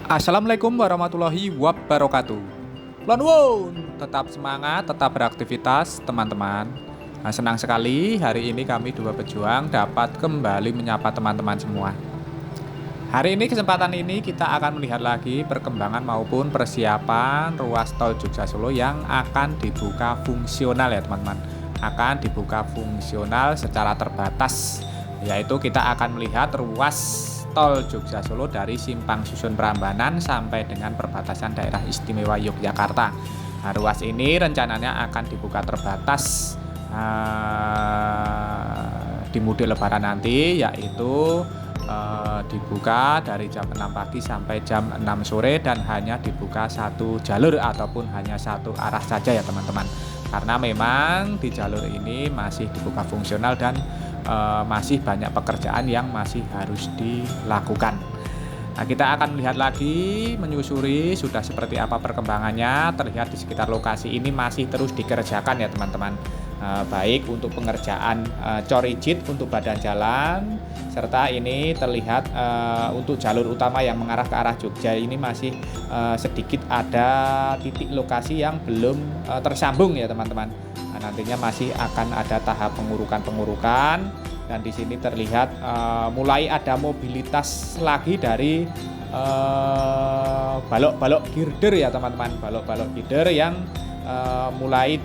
Assalamualaikum warahmatullahi wabarakatuh. Lanwon, tetap semangat, tetap beraktivitas, teman-teman. Nah, senang sekali hari ini kami dua pejuang dapat kembali menyapa teman-teman semua. Hari ini kesempatan ini kita akan melihat lagi perkembangan maupun persiapan ruas tol Jogja Solo yang akan dibuka fungsional ya teman-teman. Akan dibuka fungsional secara terbatas, yaitu kita akan melihat ruas tol Jogja Solo dari Simpang Susun Prambanan sampai dengan perbatasan daerah istimewa Yogyakarta. Nah, ruas ini rencananya akan dibuka terbatas di mudik lebaran nanti, yaitu dibuka dari jam 6 pagi sampai jam 6 sore dan hanya dibuka satu jalur ataupun hanya satu arah saja ya teman-teman. Karena memang di jalur ini masih dibuka fungsional dan masih banyak pekerjaan yang masih harus dilakukan. Nah, kita akan melihat lagi, menyusuri sudah seperti apa perkembangannya. Terlihat di sekitar lokasi ini masih terus dikerjakan ya teman-teman. Baik untuk pengerjaan corijit untuk badan jalan, serta ini terlihat untuk jalur utama yang mengarah ke arah Jogja ini masih sedikit ada titik lokasi yang belum tersambung ya teman-teman. Nah, nantinya masih akan ada tahap pengurukan dan di sini terlihat mulai ada mobilitas lagi dari balok-balok girder ya teman-teman, balok-balok girder yang mulai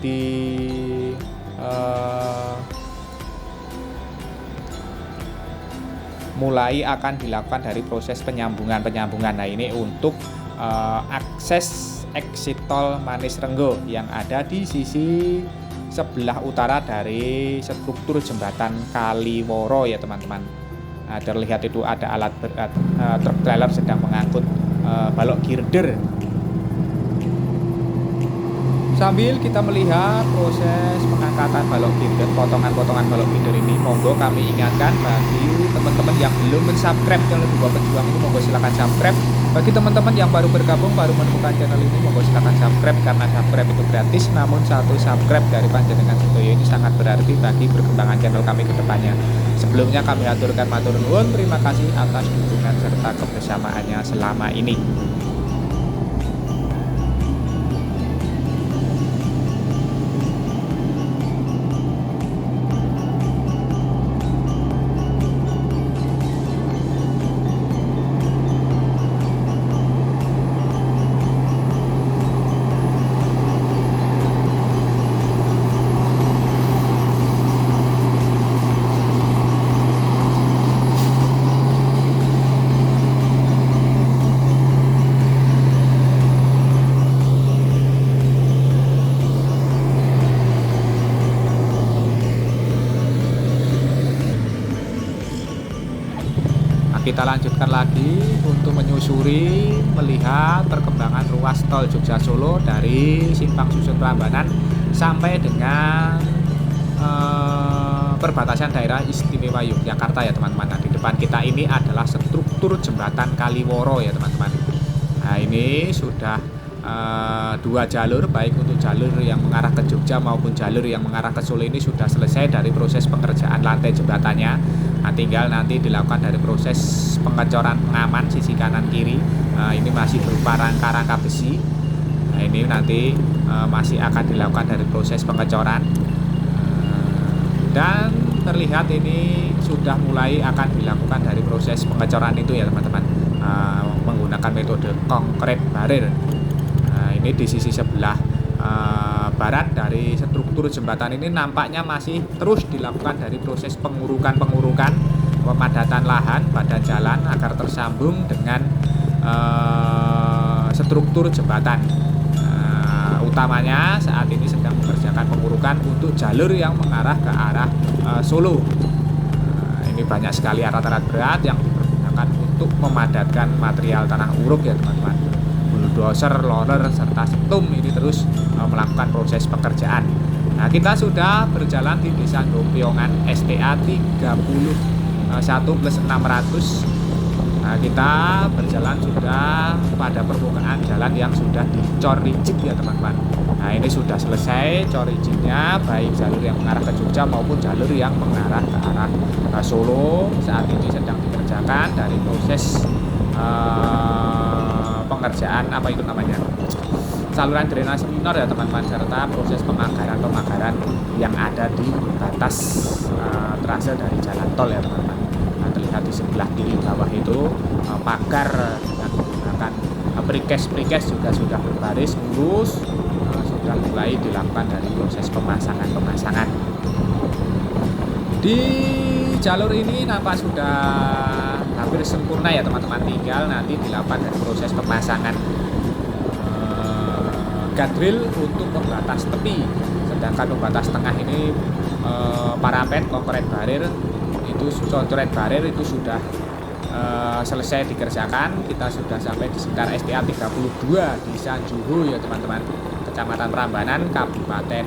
mulai akan dilakukan dari proses penyambungan. Nah, ini untuk akses exit tol Manis Renggo yang ada di sisi sebelah utara dari struktur jembatan Kaliworo ya teman-teman. Nah, terlihat itu ada alat berat, truk trailer sedang mengangkut balok girder. Sambil kita melihat proses pengangkatan balok girder, potongan-potongan balok girder ini, monggo kami ingatkan bagi teman-teman yang belum subscribe channel Dua Pejuang ini, monggo silakan subscribe. Bagi teman-teman yang baru bergabung, baru menemukan channel ini, monggo silakan subscribe karena subscribe itu gratis. Namun satu subscribe dari panjenengan sedaya ini sangat berarti bagi perkembangan channel kami ke depannya. Sebelumnya kami aturkan matur nuwun, terima kasih atas dukungan serta kebersamaannya selama ini. Kita lanjutkan lagi untuk menyusuri melihat perkembangan ruas tol Jogja Solo dari Simpang Susun Prambanan sampai dengan perbatasan daerah istimewa Yogyakarta ya teman-teman. Nah, di depan kita ini adalah struktur jembatan Kaliworo ya teman-teman. Nah, ini sudah dua jalur, baik untuk jalur yang mengarah ke Jogja maupun jalur yang mengarah ke Solo ini sudah selesai dari proses pengerjaan lantai jembatannya. Nah, tinggal nanti dilakukan dari proses pengecoran pengaman sisi kanan kiri. Ini masih berupa rangka-rangka besi. Nah, ini nanti masih akan dilakukan dari proses pengecoran. Dan terlihat ini sudah mulai akan dilakukan dari proses pengecoran itu ya teman-teman, menggunakan metode konkret barir. Ini di sisi sebelah barat dari struktur jembatan ini nampaknya masih terus dilakukan dari proses pengurukan pemadatan lahan badan jalan agar tersambung dengan struktur jembatan. Utamanya saat ini sedang mengerjakan pengurukan untuk jalur yang mengarah ke arah Solo. Ini banyak sekali alat-alat berat yang dipergunakan untuk memadatkan material tanah uruk ya teman-teman. Bulldozer, loader, serta setum ini terus melakukan proses pekerjaan. Nah, kita sudah berjalan di Desa Dompiongan STA 31+600. Nah, kita berjalan sudah pada permukaan jalan yang sudah dicor rigid ya teman-teman. Nah, ini sudah selesai cor rigidnya, baik jalur yang mengarah ke Jogja maupun jalur yang mengarah ke arah Solo. Saat ini sedang dikerjakan dari proses pengerjaan apa itu namanya, saluran drainase minor ya teman-teman, serta proses pemagaran yang ada di batas trase dari jalan tol ya teman-teman. Nah, terlihat di sebelah kiri bawah itu pagar dengan menggunakan precast juga sudah berbaris lurus, sudah mulai dilakukan dari proses pemasangan. Di jalur ini nampak sudah hampir sempurna ya teman-teman, tinggal nanti dilakukan dari proses pemasangan guardrail untuk pembatas tepi, sedangkan pembatas tengah ini parapet concrete barrier itu sudah selesai dikerjakan. Kita sudah sampai di sekitar STA 32 di Sanjuhu ya teman-teman, Kecamatan Prambanan, Kabupaten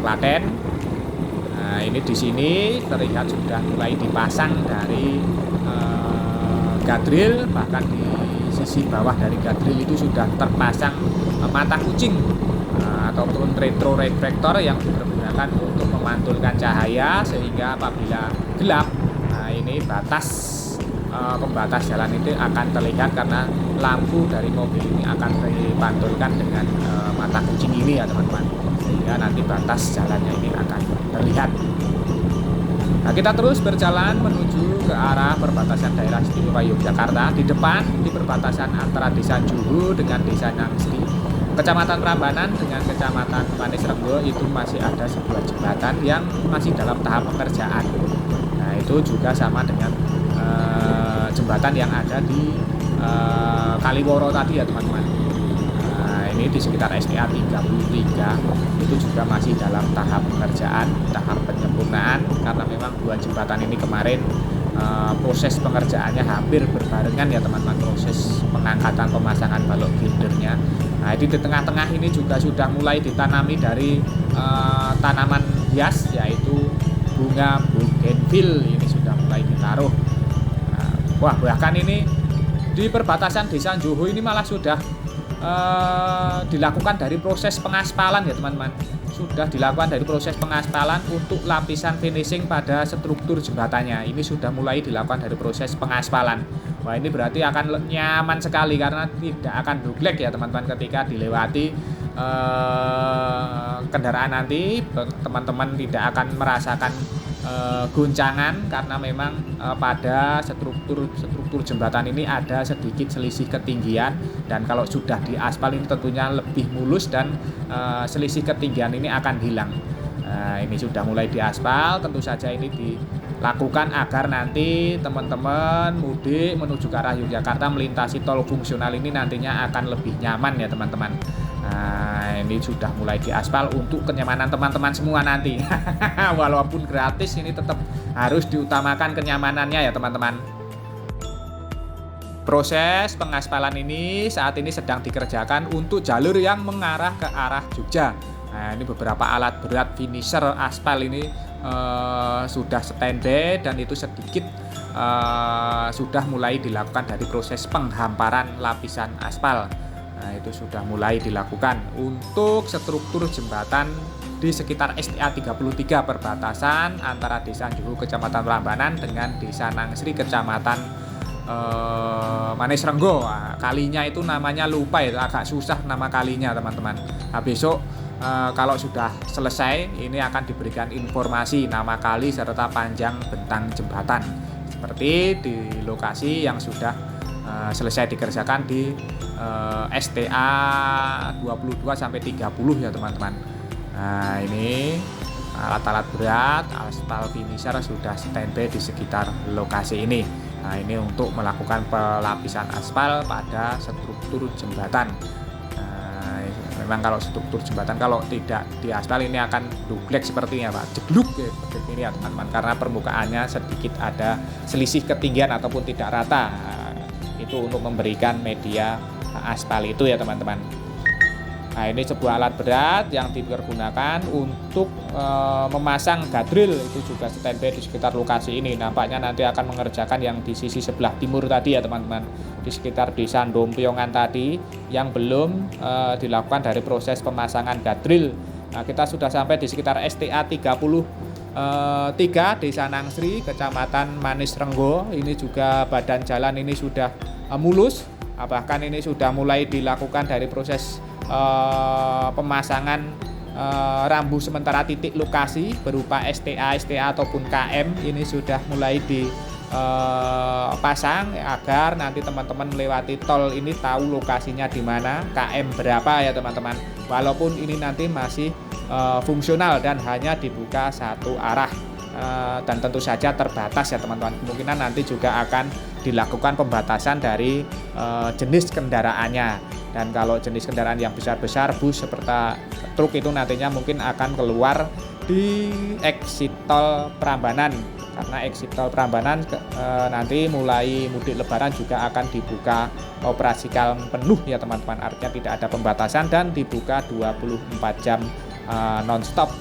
Klaten. Nah, ini di sini terlihat sudah mulai dipasang dari guardrail, bahkan di sisi bawah dari guardrail itu sudah terpasang mata kucing ataupun retroreflektor yang dipergunakan untuk memantulkan cahaya, sehingga apabila gelap, nah ini pembatas jalan itu akan terlihat karena lampu dari mobil ini akan dipantulkan dengan mata kucing ini ya teman-teman, sehingga nanti batas jalannya ini akan terlihat. Nah, kita terus berjalan menuju ke arah perbatasan daerah istimewa Yogyakarta. Di depan, di perbatasan antara Desa Juhu dengan Desa Nangsri, Kecamatan Prambanan dengan Kecamatan Manisrenggo, itu masih ada sebuah jembatan yang masih dalam tahap pengerjaan. Nah, itu juga sama dengan jembatan yang ada di Kaliworo tadi ya teman-teman. Nah, ini di sekitar STA 33 itu juga masih dalam tahap pengerjaan, tahap penyempurnaan, karena memang dua jembatan ini kemarin proses pengerjaannya hampir berbarengan ya teman-teman, proses pengangkatan pemasangan balok girdernya. Nah, di tengah-tengah ini juga sudah mulai ditanami dari tanaman hias, yaitu bunga bougainville, ini sudah mulai ditaruh. Wah, bahkan ini di perbatasan Desa Juhu ini malah sudah dilakukan dari proses pengaspalan ya teman-teman. Sudah dilakukan dari proses pengaspalan untuk lapisan finishing pada struktur jembatannya. Ini sudah mulai dilakukan dari proses pengaspalan. Wah, ini berarti akan nyaman sekali karena tidak akan duglek ya teman-teman ketika dilewati kendaraan nanti. Teman-teman tidak akan merasakan goncangan karena memang pada struktur jembatan ini ada sedikit selisih ketinggian, dan kalau sudah diaspal ini tentunya lebih mulus dan selisih ketinggian ini akan hilang. Ini sudah mulai diaspal, tentu saja ini dilakukan agar nanti teman-teman mudik menuju ke arah Yogyakarta melintasi tol fungsional ini nantinya akan lebih nyaman ya teman-teman. Nah, ini sudah mulai diaspal untuk kenyamanan teman-teman semua nanti. Walaupun gratis, ini tetap harus diutamakan kenyamanannya ya teman-teman. Proses pengaspalan ini saat ini sedang dikerjakan untuk jalur yang mengarah ke arah Jogja. Nah, ini beberapa alat berat finisher aspal ini sudah standby, dan itu sedikit sudah mulai dilakukan dari proses penghamparan lapisan aspal. Nah, itu sudah mulai dilakukan untuk struktur jembatan di sekitar STA 33 perbatasan antara Desa Juhu Kecamatan Prambanan dengan Desa Nangsri Kecamatan Manisrenggo. Nah, kalinya itu namanya lupa ya, agak susah nama kalinya teman-teman. Nah, besok kalau sudah selesai ini akan diberikan informasi nama kali serta panjang bentang jembatan seperti di lokasi yang sudah selesai dikerjakan di STA 22 sampai 30 ya teman-teman. Nah, ini alat-alat berat aspal finisher sudah standby di sekitar lokasi ini. Nah, ini untuk melakukan pelapisan aspal pada struktur jembatan. Nah, memang kalau struktur jembatan kalau tidak diaspal ini akan dublek sepertinya Pak, jebluk ya, seperti ini ya teman-teman, karena permukaannya sedikit ada selisih ketinggian ataupun tidak rata. Itu untuk memberikan media aspal itu ya teman-teman. Nah, ini sebuah alat berat yang dipergunakan untuk memasang guardrail, itu juga standby di sekitar lokasi ini. Nampaknya nanti akan mengerjakan yang di sisi sebelah timur tadi ya teman-teman, di sekitar Desa Dompiongan tadi yang belum dilakukan dari proses pemasangan guardrail. Nah, kita sudah sampai di sekitar STA 33 Desa Nangsri Kecamatan Manisrenggo. Ini juga badan jalan ini sudah mulus, bahkan ini sudah mulai dilakukan dari proses pemasangan rambu sementara titik lokasi berupa STA ataupun KM. Ini sudah mulai dipasang agar nanti teman-teman melewati tol ini tahu lokasinya di mana, KM berapa ya teman-teman. Walaupun ini nanti masih fungsional dan hanya dibuka satu arah, dan tentu saja terbatas ya teman-teman. Kemungkinan nanti juga akan dilakukan pembatasan dari jenis kendaraannya, dan kalau jenis kendaraan yang besar-besar, bus seperti truk, itu nantinya mungkin akan keluar di exit tol Prambanan, karena exit tol Prambanan nanti mulai mudik lebaran juga akan dibuka operasional penuh ya teman-teman. Artinya tidak ada pembatasan dan dibuka 24 jam non-stop.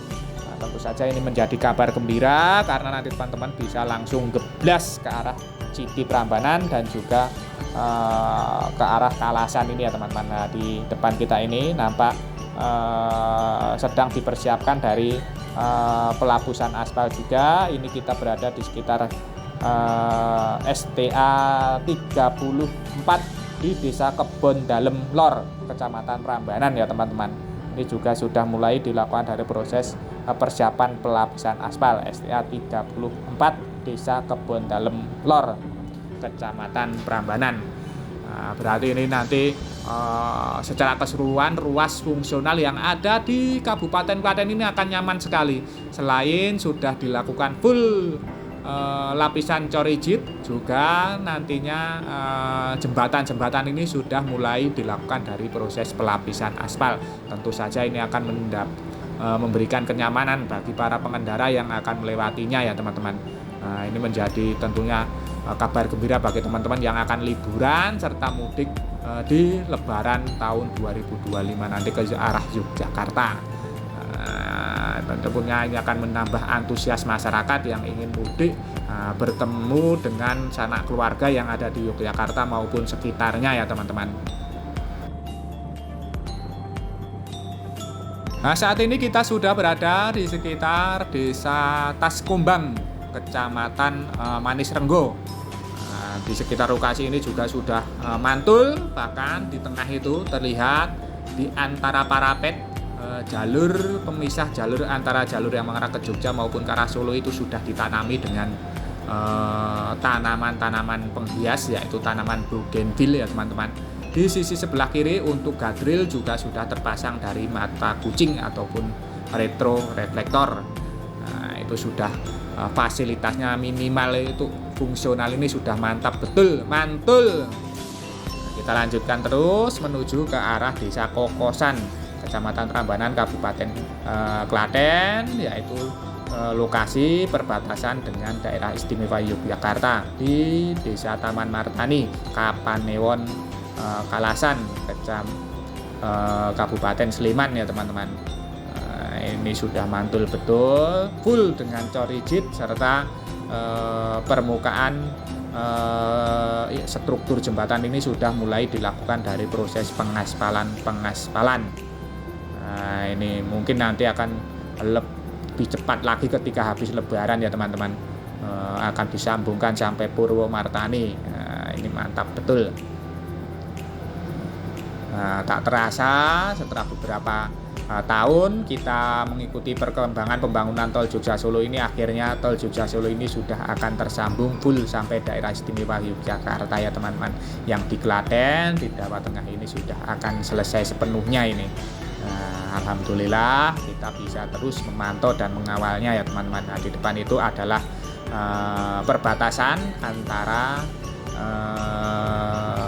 Tentu saja ini menjadi kabar gembira karena nanti teman-teman bisa langsung geblas ke arah Citi Prambanan dan juga ke arah Kalasan ini ya teman-teman. Nah, di depan kita ini nampak sedang dipersiapkan dari pelabusan aspal juga. Ini kita berada di sekitar STA 34 di Desa Kebon Dalem Lor, Kecamatan Prambanan ya teman-teman. Ini juga sudah mulai dilakukan dari proses persiapan pelapisan aspal STA 34 Desa Kebon Dalem Lor, Kecamatan Prambanan. Nah, berarti ini nanti secara keseluruhan ruas fungsional yang ada di Kabupaten Klaten ini akan nyaman sekali. Selain sudah dilakukan full lapisan corigit, juga nantinya jembatan-jembatan ini sudah mulai dilakukan dari proses pelapisan aspal. Tentu saja ini akan memberikan kenyamanan bagi para pengendara yang akan melewatinya ya teman-teman. Nah, ini menjadi tentunya kabar gembira bagi teman-teman yang akan liburan serta mudik di Lebaran tahun 2025 nanti ke arah Yogyakarta. Tentunya ini akan menambah antusias masyarakat yang ingin mudik, bertemu dengan sanak keluarga yang ada di Yogyakarta maupun sekitarnya ya teman-teman. Nah, saat ini kita sudah berada di sekitar Desa Taskumbang, Kecamatan Manis Renggo. Di sekitar lokasi ini juga sudah mantul, bahkan di tengah itu terlihat di antara parapet jalur pemisah jalur antara jalur yang mengarah ke Jogja maupun ke arah Solo itu sudah ditanami dengan tanaman-tanaman penghias, yaitu tanaman bougainville ya teman-teman. Di sisi sebelah kiri untuk gadril juga sudah terpasang dari mata kucing ataupun retroreflektor. Nah, itu sudah fasilitasnya minimal, itu fungsional ini sudah mantap betul, mantul. Kita lanjutkan terus menuju ke arah Desa Kokosan, Kecamatan Prambanan, Kabupaten Klaten, yaitu lokasi perbatasan dengan daerah istimewa Yogyakarta di Desa Taman Martani, Kapanewon, Kalasan, Kabupaten Sleman ya teman-teman. Ini sudah mantul betul, full dengan corigit serta permukaan struktur jembatan ini sudah mulai dilakukan dari proses pengaspalan. Nah, ini mungkin nanti akan lebih cepat lagi ketika habis Lebaran ya teman-teman, akan disambungkan sampai Purwomartani. Nah, ini mantap betul. Nah, tak terasa setelah beberapa tahun kita mengikuti perkembangan pembangunan tol Jogja Solo ini, akhirnya tol Jogja Solo ini sudah akan tersambung full sampai daerah istimewa Yogyakarta ya teman-teman. Yang di Klaten, di Jawa Tengah ini sudah akan selesai sepenuhnya ini. Nah, alhamdulillah kita bisa terus memantau dan mengawalnya ya teman-teman. Nah, di depan itu adalah perbatasan antara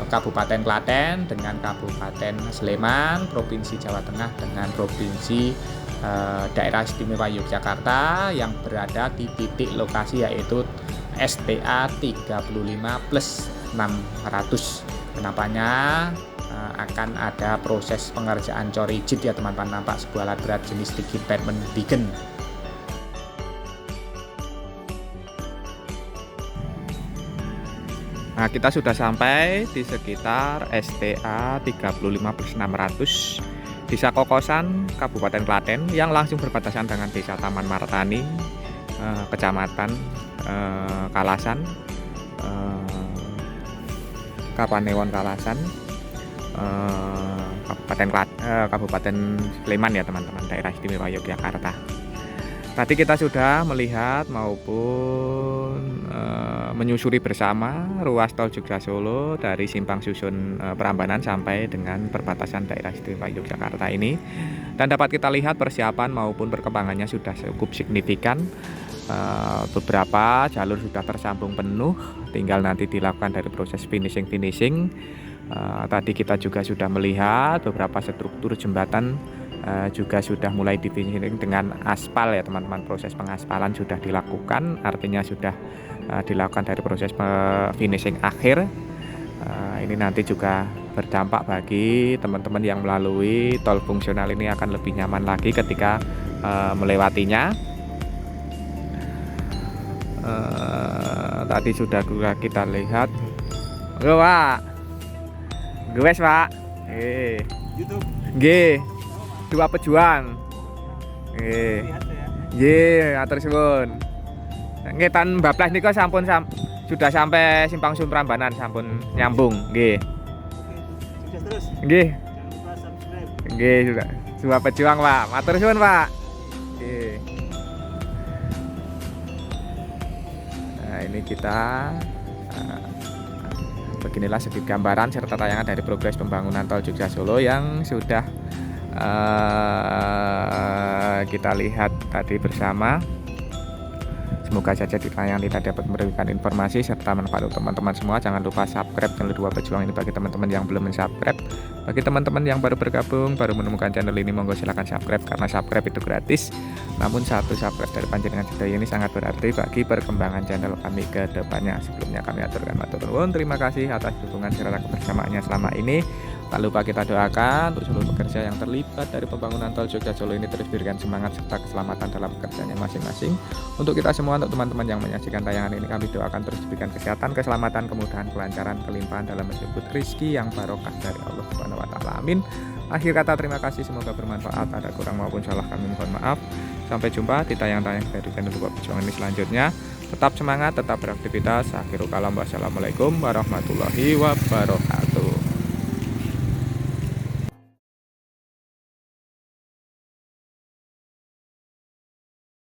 Kabupaten Klaten dengan Kabupaten Sleman, Provinsi Jawa Tengah dengan Provinsi Daerah Istimewa Yogyakarta yang berada di titik lokasi yaitu STA 35+600. Kenapannya akan ada proses pengerjaan corigit ya teman-teman. Nampak sebuah alat berat jenis Digit Pavement Digen. Nah, kita sudah sampai di sekitar STA 35+600 Desa Kokosan, Kabupaten Klaten, yang langsung berbatasan dengan Desa Taman Martani, Kecamatan Kalasan, Kapanewon Kalasan, Kabupaten Sleman ya teman-teman, daerah istimewa Yogyakarta. Tadi kita sudah melihat maupun menyusuri bersama ruas tol Jogja Solo dari Simpang Susun Prambanan sampai dengan perbatasan daerah istimewa Yogyakarta ini, dan dapat kita lihat persiapan maupun perkembangannya sudah cukup signifikan. Beberapa jalur sudah tersambung penuh, tinggal nanti dilakukan dari proses finishing. Tadi kita juga sudah melihat beberapa struktur jembatan juga sudah mulai di finishing dengan aspal ya teman-teman. Proses pengaspalan sudah dilakukan, artinya sudah dilakukan dari proses finishing akhir. Ini nanti juga berdampak bagi teman-teman yang melalui tol fungsional ini akan lebih nyaman lagi ketika melewatinya. Tadi sudah kita lihat, Pak, guys Pak, dua pejuang, atur suwun. Ngetan bablas niko sampun sudah sampai Simpang Susun Prambanan, sampun nyambung, nggih. Sukses terus. Nggih. Nggih, sudah. Dua pejuang Pak, atur suwun Pak. Nggih. Nah, ini kita beginilah sedikit gambaran serta tayangan dari progres pembangunan tol Jogja Solo yang sudah kita lihat tadi bersama. Semoga saja di tayangan kita dapat memberikan informasi serta manfaat untuk teman-teman semua. Jangan lupa subscribe channel Dua Pejuang ini bagi teman-teman yang belum subscribe. Bagi teman-teman yang baru bergabung, baru menemukan channel ini, monggo silahkan subscribe karena subscribe itu gratis. Namun satu subscribe dari panjenengan sedaya ini sangat berarti bagi perkembangan channel kami ke depannya. Sebelumnya kami aturkan matur nuwun, terima kasih atas dukungan serta kebersamaannya selama ini. Tak lupa kita doakan untuk seluruh pekerja yang terlibat dari pembangunan tol Jogja Solo ini terus diberikan semangat serta keselamatan dalam pekerjaannya masing-masing. Untuk kita semua, untuk teman-teman yang menyaksikan tayangan ini, kami doakan terus diberikan kesehatan, keselamatan, kemudahan, kelancaran, kelimpahan dalam menyebut rezeki yang barokah dari Allah Subhanahu wa taala. Amin. Akhir kata terima kasih, semoga bermanfaat. Ada kurang maupun salah kami mohon maaf. Sampai jumpa di tayang-tayang dari channel Dua Pejuang ini selanjutnya. Tetap semangat, tetap beraktivitas. Akhirul kalam, wassalamualaikum warahmatullahi wabarakatuh.